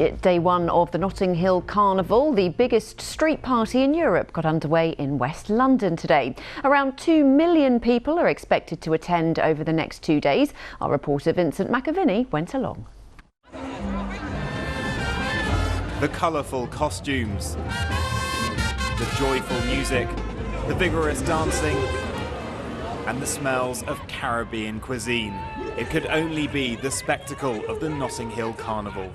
Day one of the Notting Hill Carnival, the biggest street party in Europe, got underway in West London today. Around 2 million people are expected to attend over the next 2 days. Our reporter Vincent McAviney went along. The colourful costumes, the joyful music, the vigorous dancing, and the smells of Caribbean cuisine. It could only be the spectacle of the Notting Hill Carnival.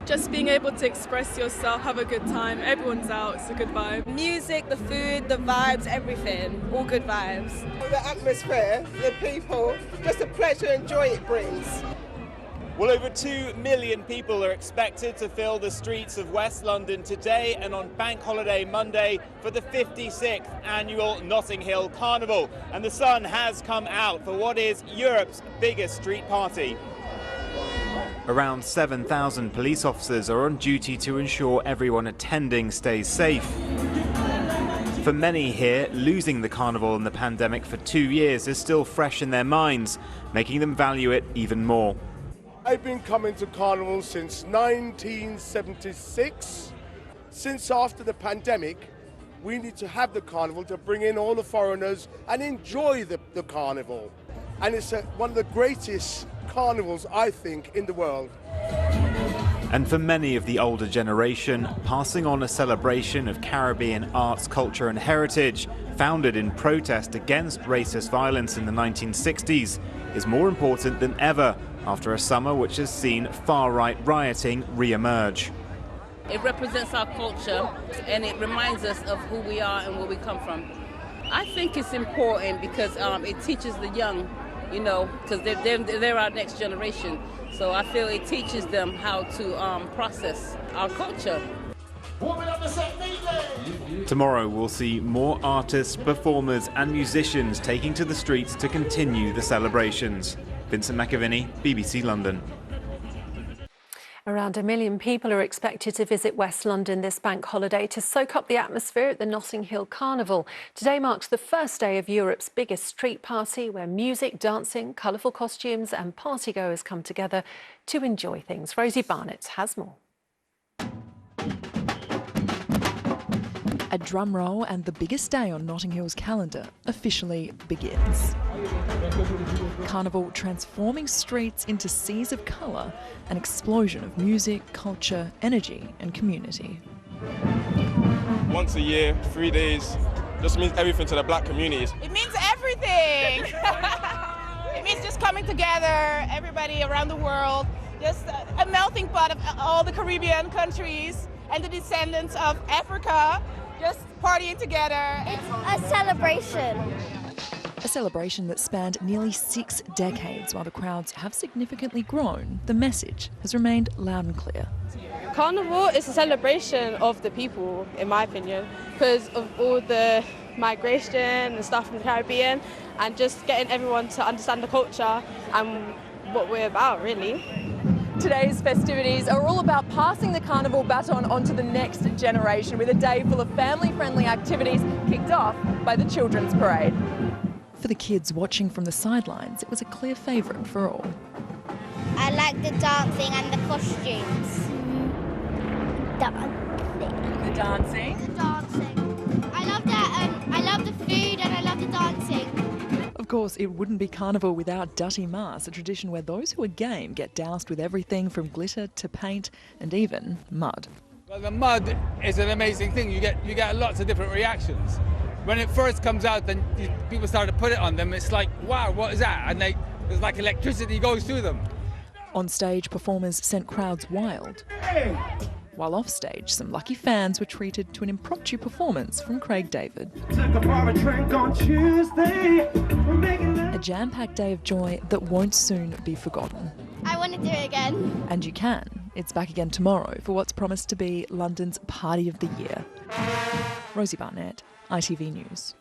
Just being able to express yourself, have a good time, everyone's out, it's a good vibe. Music, the food, the vibes, everything, all good vibes. The atmosphere, the people, just the pleasure and joy it brings. Well, over 2 million people are expected to fill the streets of West London today and on Bank Holiday Monday for the 56th annual Notting Hill Carnival. And the sun has come out for what is Europe's biggest street party. Around 7,000 police officers are on duty to ensure everyone attending stays safe. For many here, losing the carnival in the pandemic for 2 years is still fresh in their minds, making them value it even more. I've been coming to Carnival since 1976. Since after the pandemic, we need to have the Carnival to bring in all the foreigners and enjoy the Carnival. And it's one of the greatest carnivals, I think, in the world. And for many of the older generation, passing on a celebration of Caribbean arts, culture and heritage, founded in protest against racist violence in the 1960s, is more important than ever after a summer which has seen far-right rioting re-emerge. It represents our culture and it reminds us of who we are and where we come from. I think it's important because it teaches the young, you know, because they're our next generation. So I feel it teaches them how to process our culture. Tomorrow we'll see more artists, performers and musicians taking to the streets to continue the celebrations. Vincent McAviney, BBC London. Around 1 million people are expected to visit West London this bank holiday to soak up the atmosphere at the Notting Hill Carnival. Today marks the first day of Europe's biggest street party, where music, dancing, colourful costumes and partygoers come together to enjoy things. Rosie Barnett has more. A drum roll and the biggest day on Notting Hill's calendar officially begins. Carnival transforming streets into seas of colour, an explosion of music, culture, energy and community. Once a year, 3 days, just means everything to the black communities. It means everything! It means just coming together, everybody around the world, just a melting pot of all the Caribbean countries and the descendants of Africa, just partying together. It's a celebration. A celebration that spanned nearly 6 decades. While the crowds have significantly grown, the message has remained loud and clear. Carnival is a celebration of the people, in my opinion, because of all the migration and stuff from the Caribbean and just getting everyone to understand the culture and what we're about, really. Today's festivities are all about passing the carnival baton on to the next generation, with a day full of family-friendly activities kicked off by the Children's Parade. For the kids watching from the sidelines, it was a clear favourite for all. I like the dancing and the costumes. The dancing? The dancing. I love that. I love the food and I love the dancing. Of course, it wouldn't be Carnival without Dutty Mass, a tradition where those who are game get doused with everything from glitter to paint and even mud. Well, the mud is an amazing thing. You get lots of different reactions. When it first comes out, then people start to put it on them. It's like, wow, what is that? And there's like electricity goes through them. On stage, performers sent crowds wild. While off stage, some lucky fans were treated to an impromptu performance from Craig David. A jam-packed day of joy that won't soon be forgotten. I want to do it again. And you can. It's back again tomorrow for what's promised to be London's Party of the Year. Rosie Barnett, ITV News.